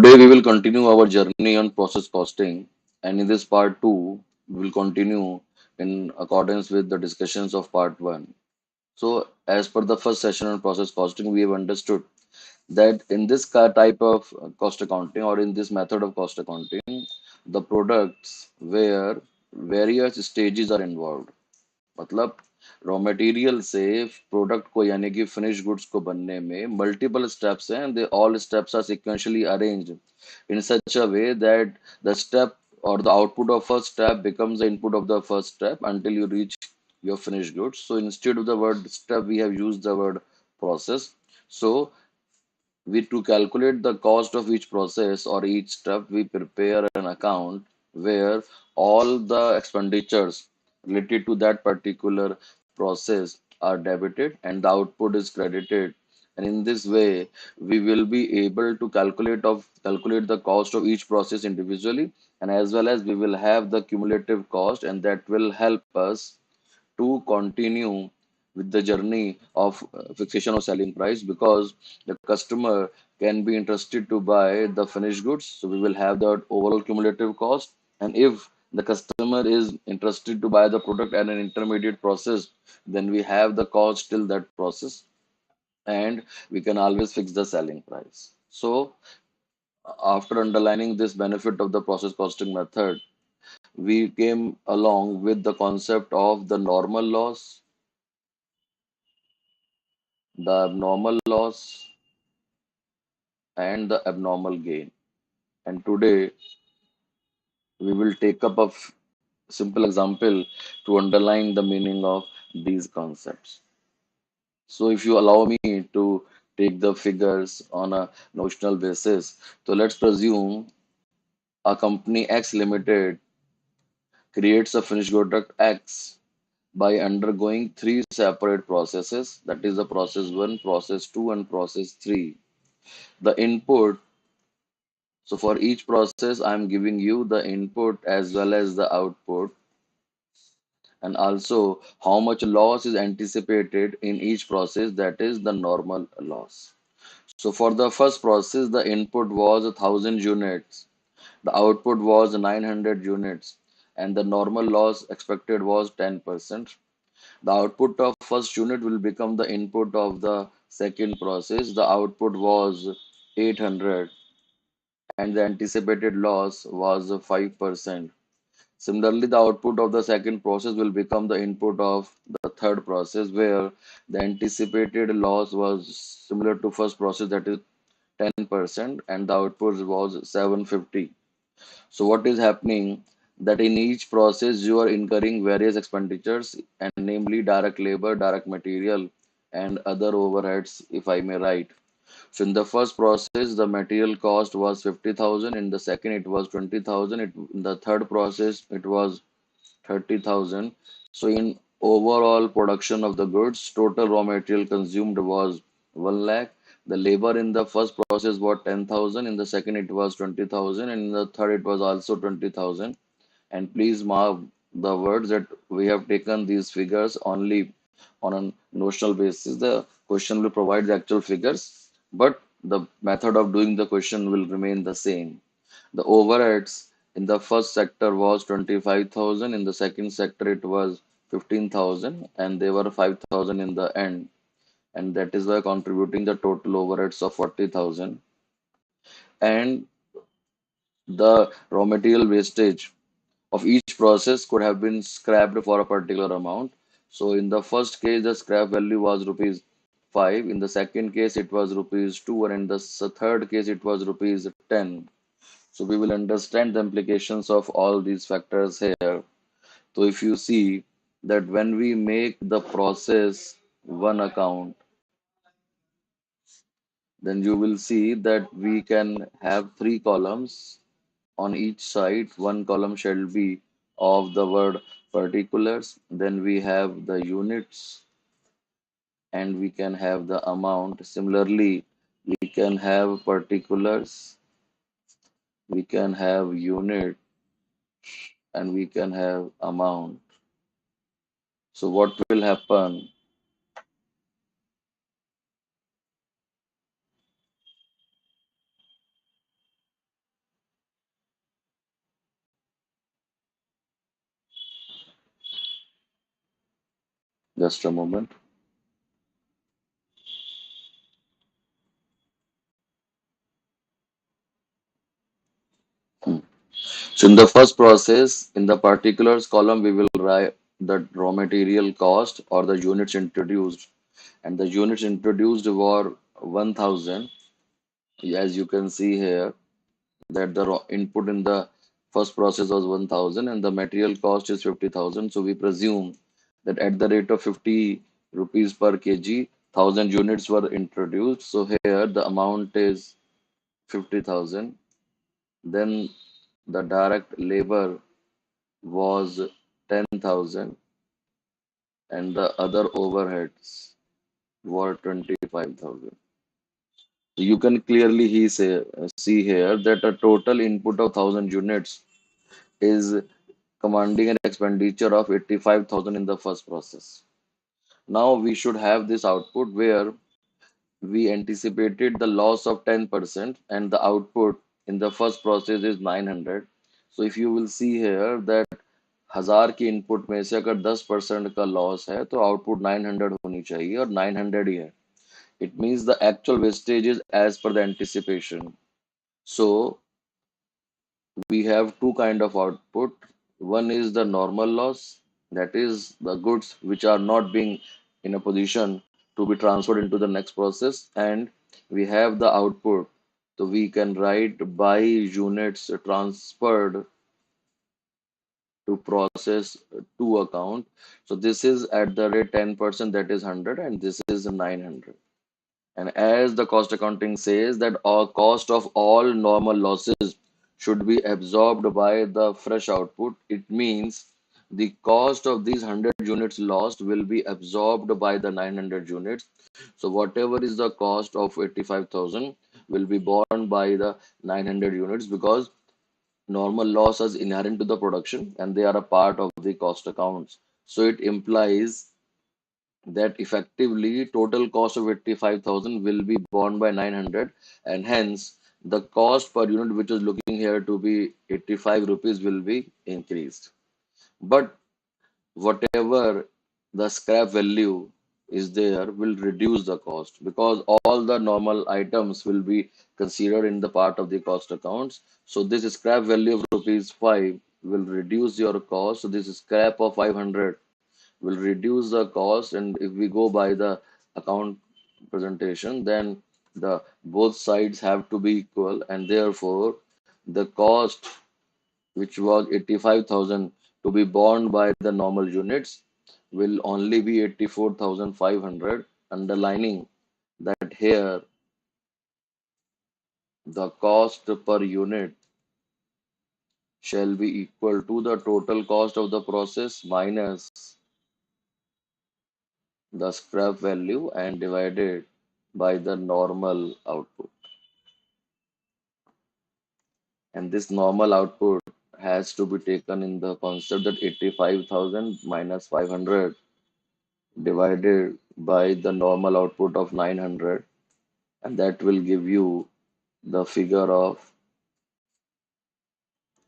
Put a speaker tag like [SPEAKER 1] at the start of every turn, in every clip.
[SPEAKER 1] Today we will continue our journey on process costing, and in this part 2 we will continue in accordance with the discussions of part 1. So as per the first session on process costing, we have understood that in this type of cost accounting or in this method of cost accounting, the products where various stages are involved. मतलब raw material से product को यानी कि finish goods को बनने में multiple steps हैं they all steps are sequentially arranged in such a way that the step or the output of first step becomes the input of the first step until you reach your finished goods. So instead of the word step, we have used the word process. So we to calculate the cost of each process or each step, we prepare an account where all the expenditures related to that particular process are debited and the output is credited. And in this way, we will be able to calculate the cost of each process individually, and as well as we will have the cumulative cost, and that will help us to continue with the journey of fixation of selling price because the customer can be interested to buy the finished goods. So we will have the overall cumulative cost. And if the customer is interested to buy the product at an intermediate process, then we have the cost till that process and we can always fix the selling price. So after underlining this benefit of the process costing method, we came along with the concept of the normal loss, the abnormal loss, and the abnormal gain. And today we will take up a simple example to underline the meaning of these concepts. So, if you allow me to take the figures on a notional basis, so let's presume a company X Limited creates a finished product X by undergoing three separate processes, that is the process 1, process 2, and process 3. The input. So for each process, I'm giving you the input as well as the output, and also how much loss is anticipated in each process, that is the normal loss. So for the first process, the input was 1,000 units, the output was 900 units, and the normal loss expected was 10%. The output of first unit will become the input of the second process. The output was 800 and the anticipated loss was 5%. Similarly, the output of the second process will become the input of the third process, where the anticipated loss was similar to first process, that is 10%, and the output was 750. So what is happening that in each process you are incurring various expenditures, and namely direct labor, direct material, and other overheads, if I may write. So in the first process, the material cost was 50,000. In the second, it was 20,000. In the third process, it was 30,000. So in overall production of the goods, total raw material consumed was 1 lakh. The labor in the first process was 10,000. In the second, it was 20,000. And in the third, it was also 20,000. And please mark the words that we have taken these figures only on a notional basis. The question will provide the actual figures, but the method of doing the question will remain the same. The overheads in the first sector was 25,000, in the second sector it was 15,000, and they were 5,000 in the end, and that is why contributing the total overheads of 40,000. And the raw material wastage of each process could have been scrapped for a particular amount. So in the first case, the scrap value was rupees 5. In the second case, it was rupees 2. And in the third case, it was rupees 10. So we will understand the implications of all these factors here. So if you see that when we make the process one account, then you will see that we can have three columns on each side. One column shall be of the word particulars, then we have the units, and we can have the amount. Similarly, we can have particulars, we can have unit, and we can have amount. So what will happen? Just a moment. Hmm. So in the first process, in the particulars column, we will write the raw material cost or the units introduced. And the units introduced were 1000. As you can see here, that the raw input in the first process was 1000 and the material cost is 50,000. So we presume that at the rate of 50 rupees per kg, 1000 units were introduced. So here the amount is 50,000. Then the direct labor was 10,000 and the other overheads were 25,000. You can clearly see here that a total input of 1000 units is commanding an expenditure of 85,000 in the first process. Now we should have this output where we anticipated the loss of 10% and the output in the first process is 900. So if you will see here that 1000 की input में से अगर 10% का loss है तो output 900 होनी चाहिए और 900 ही है. It means the actual wastage is as per the anticipation. So we have two kind of output. One is the normal loss, that is the goods which are not being in a position to be transferred into the next process, and we have the output. So we can write by units transferred to process to account. So this is at the rate 10%, that is 100, and this is 900. And as the cost accounting says that all cost of all normal losses should be absorbed by the fresh output, it means the cost of these 100 units lost will be absorbed by the 900 units. So whatever is the cost of 85,000 will be borne by the 900 units because normal loss is inherent to the production and they are a part of the cost accounts. So it implies that effectively total cost of 85,000 will be borne by 900 and hence the cost per unit which is looking here to be 85 rupees will be increased. But whatever the scrap value is there will reduce the cost because all the normal items will be considered in the part of the cost accounts. So this scrap value of rupees 5 will reduce your cost. So this scrap of 500 will reduce the cost, and if we go by the account presentation then the both sides have to be equal and therefore the cost which was 85,000 to be borne by the normal units will only be 84,500, underlining that here the cost per unit shall be equal to the total cost of the process minus the scrap value and divided by the normal output. And this normal output has to be taken in the concept that 85,000 minus 500 divided by the normal output of 900, and that will give you the figure of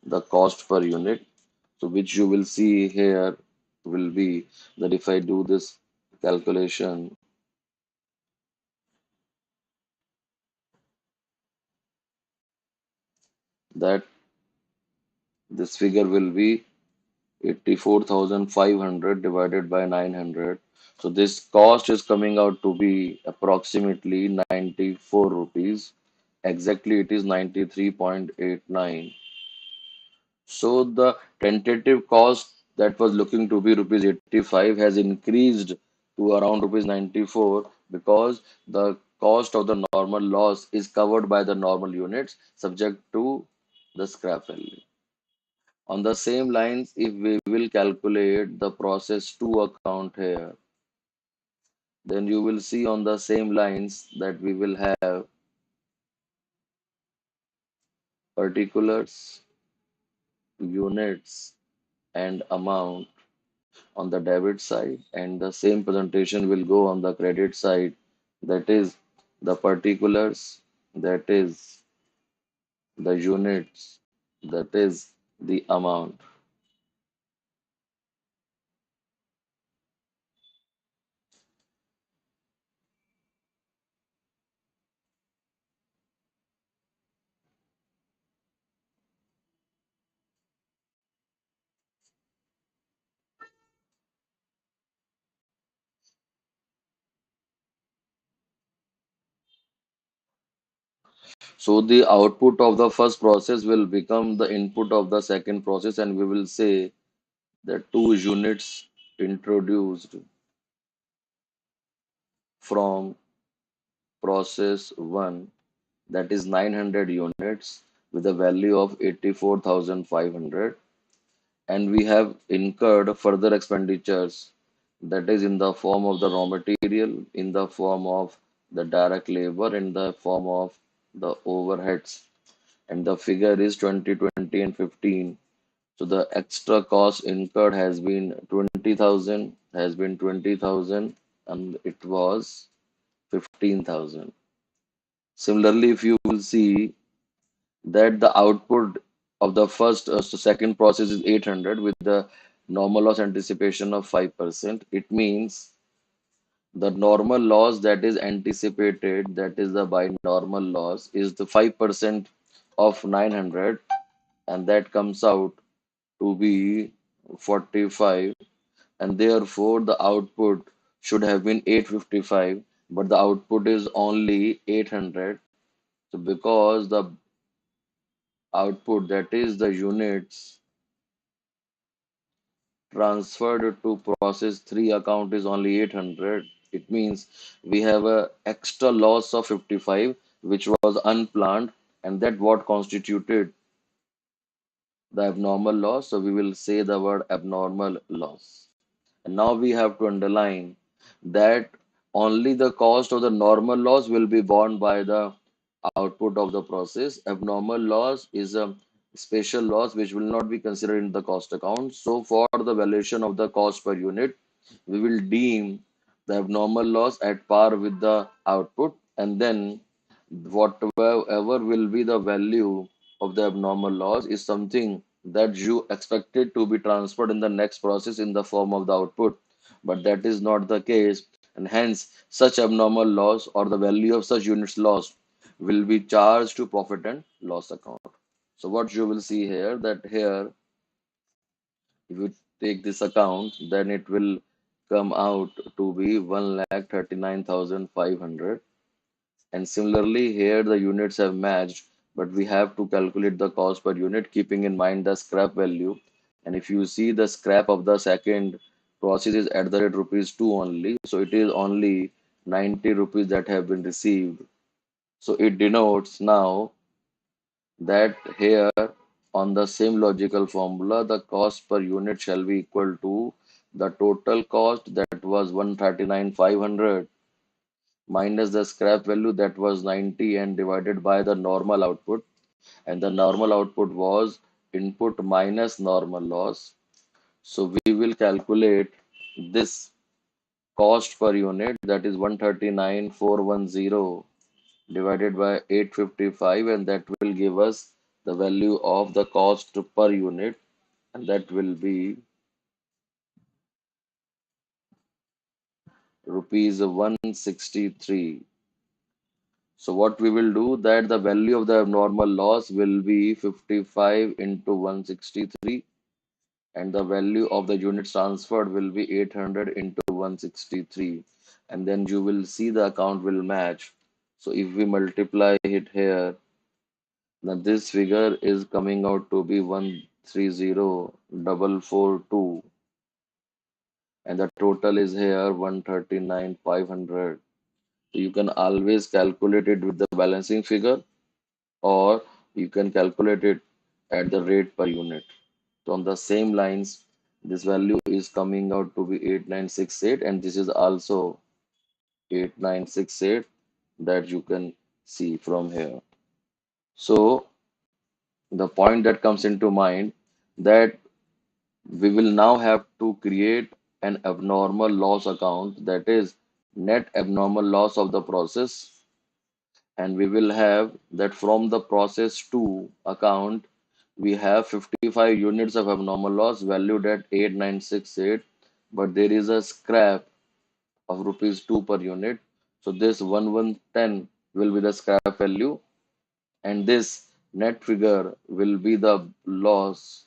[SPEAKER 1] the cost per unit. So, which you will see here will be that if I do this calculation, that this figure will be 84,500 divided by 900. So this cost is coming out to be approximately 94 rupees. Exactly, it is 93.89. So the tentative cost that was looking to be rupees 85 has increased to around rupees 94 because the cost of the normal loss is covered by the normal units subject to the scrap value. On the same lines, if we will calculate the process to account here, then you will see on the same lines that we will have particulars, units, and amount on the debit side, and the same presentation will go on the credit side, that is the particulars, that is the units, that is the amount. So the output of the first process will become the input of the second process, and we will say that two units introduced from process 1, that is 900 units with a value of 84,500, and we have incurred further expenditures, that is in the form of the raw material, in the form of the direct labor, in the form of the overheads, and the figure is 20, 20, and 15. So the extra cost incurred has been 20,000, and it was 15,000. Similarly, if you will see that the output of the second process is 800 with the normal loss anticipation of 5%, it means the normal loss that is anticipated, that is the binormal loss, is the 5% of 900, and that comes out to be 45, and therefore the output should have been 855, but the output is only 800. So because the output, that is the units transferred to process 3 account, is only 800, it means we have a extra loss of 55 which was unplanned, and that what constituted the abnormal loss. So we will say the word abnormal loss. And now we have to underline that only the cost of the normal loss will be borne by the output of the process. Abnormal loss is a special loss which will not be considered in the cost account. So for the valuation of the cost per unit, we will deem the abnormal loss at par with the output, and then whatever will be the value of the abnormal loss is something that you expected to be transferred in the next process in the form of the output, but that is not the case, and hence such abnormal loss or the value of such units lost will be charged to profit and loss account. So what you will see here, that here if you take this account, then it will come out to be 1,39,500. And similarly, here the units have matched, but we have to calculate the cost per unit keeping in mind the scrap value. And if you see, the scrap of the second process is at the rate rupees 2 only, so it is only 90 rupees that have been received. So it denotes now that here on the same logical formula, the cost per unit shall be equal to the total cost, that was 139,500, minus the scrap value, that was 90, and divided by the normal output, and the normal output was input minus normal loss. So we will calculate this cost per unit, that is 139,410 divided by 855, and that will give us the value of the cost per unit, and that will be rupees 163. So what we will do, that the value of the abnormal loss will be 55 into 163, and the value of the units transferred will be 800 into 163, and then you will see the account will match. So if we multiply it here, now this figure is coming out to be 130,442, and the total is here 139,500. So you can always calculate it with the balancing figure, or you can calculate it at the rate per unit. So on the same lines, this value is coming out to be 8968, and this is also 8968 that you can see from here. So the point that comes into mind, that we will now have to create an abnormal loss account, that is net abnormal loss of the process, and we will have that from the process 2 account we have 55 units of abnormal loss valued at 8968, but there is a scrap of rupees 2 per unit, so this 1110 will be the scrap value, and this net figure will be the loss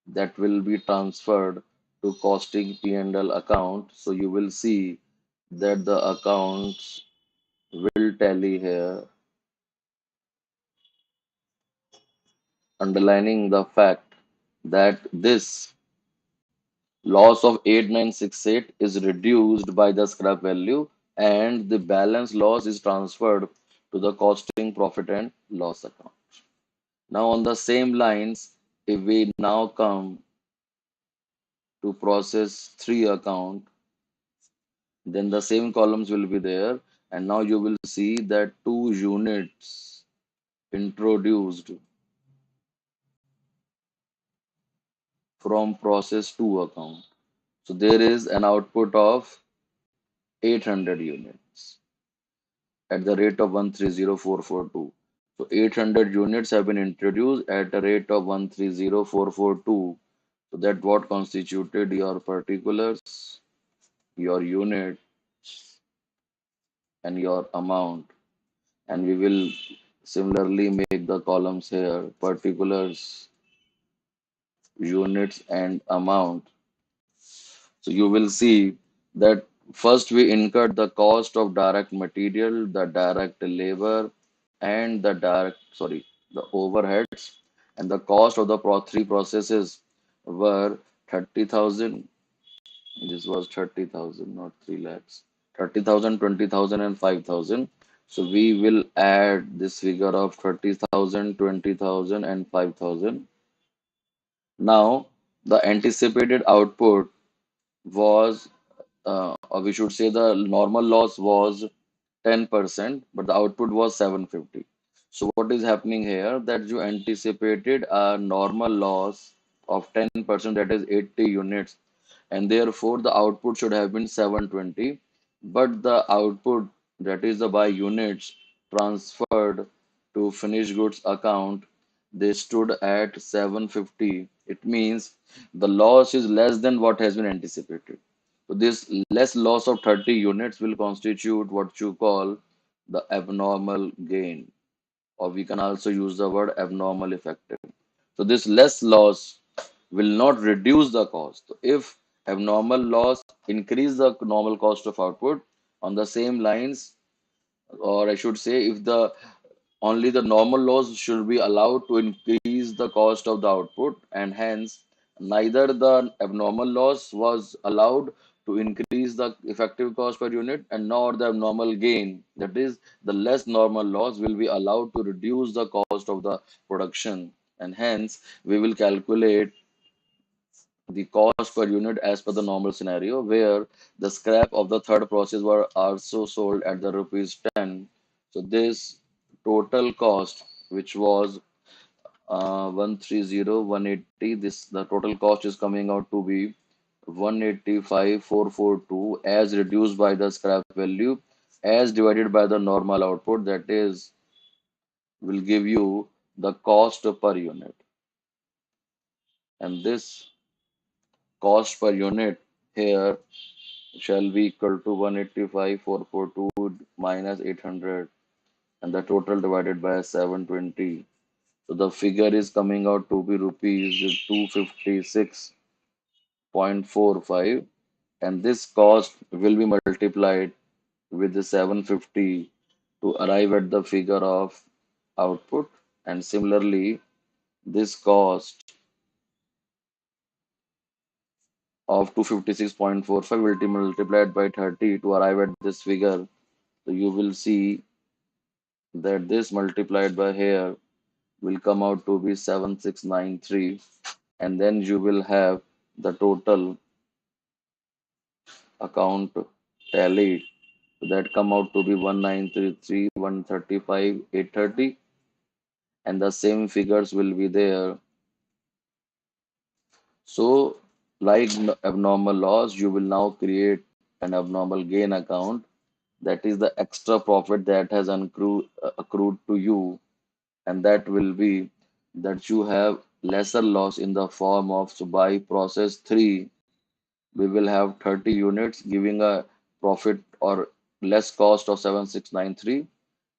[SPEAKER 1] that will be transferred to costing P&L account. So you will see that the accounts will tally here, underlining the fact that this loss of 8968 is reduced by the scrap value and the balance loss is transferred to the costing profit and loss account. Now, on the same lines, if we now come to process 3 account, then the same columns will be there, and now you will see that two units introduced from process 2 account. So there is an output of 800 units at the rate of 130442. So 800 units have been introduced at a rate of 130442. So that what constituted your particulars, your unit, and your amount. And we will similarly make the columns here, particulars, units, and amount. So you will see that first we incurred the cost of direct material, the direct labor, and the overheads, and the cost of the three processes were 30,000. This was 30,000, not 3 lakhs. 30,000, 20,000, and 5,000. So we will add this figure of 30,000, 20,000, and 5,000. Now, the anticipated output was, or we should say the normal loss was 10%, but the output was 750. So what is happening here that you anticipated a normal loss of 10%, that is 80 units, and therefore the output should have been 720, but the output, that is the by units transferred to finished goods account, they stood at 750. It means the loss is less than what has been anticipated. So this less loss of 30 units will constitute what you call the abnormal gain, or we can also use the word abnormal effective. So this less loss will not reduce the cost. If abnormal loss increase the normal cost of output on the same lines, or I should say, if the only the normal loss should be allowed to increase the cost of the output, and hence neither the abnormal loss was allowed to increase the effective cost per unit, and nor the abnormal gain, that is, the less normal loss, will be allowed to reduce the cost of the production, and hence we will calculate the cost per unit as per the normal scenario where the scrap of the third process were also sold at the rupees 10. So this total cost, which was 130,180, this the total cost is coming out to be 185,442 as reduced by the scrap value as divided by the normal output, that is will give you the cost per unit, and this cost per unit here shall be equal to 185,442 minus 800, and the total divided by 720. So the figure is coming out to be rupees 256.45, and this cost will be multiplied with the 750 to arrive at the figure of output, and similarly this cost of 256.45 will be multiplied by 30 to arrive at this figure. So you will see that this multiplied by here will come out to be 7693, and then you will have the total account tally that come out to be 1933, 135, 830, and the same figures will be there. So like abnormal loss, you will now create an abnormal gain account, that is the extra profit that has accrued to you, and that will be that you have lesser loss in the form of, so by process 3 we will have 30 units giving a profit or less cost of 7693,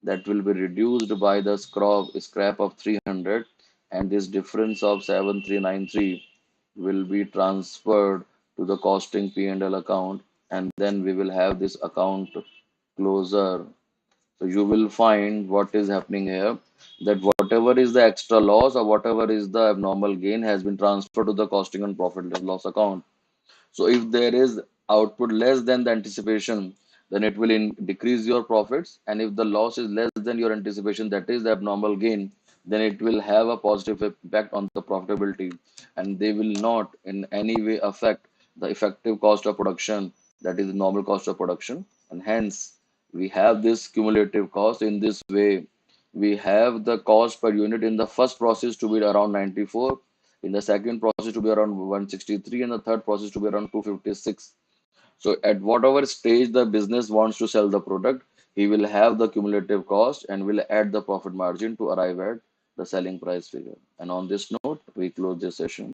[SPEAKER 1] that will be reduced by the scrap of 300, and this difference of 7393 will be transferred to the costing P&L account, and then we will have this account closer. you will find what is happening here, that whatever is the extra loss or whatever is the abnormal gain has been transferred to the costing and profit and loss account. So if there is output less than the anticipation, then it will decrease your profits. And if the loss is less than your anticipation, that is the abnormal gain, then it will have a positive impact on the profitability, and they will not in any way affect the effective cost of production, that is the normal cost of production. And hence, we have this cumulative cost in this way. We have the cost per unit in the first process to be around 94, in the second process to be around 163, and the third process to be around 256. So at whatever stage the business wants to sell the product, he will have the cumulative cost and will add the profit margin to arrive at the selling price figure. And on this note, we close this session.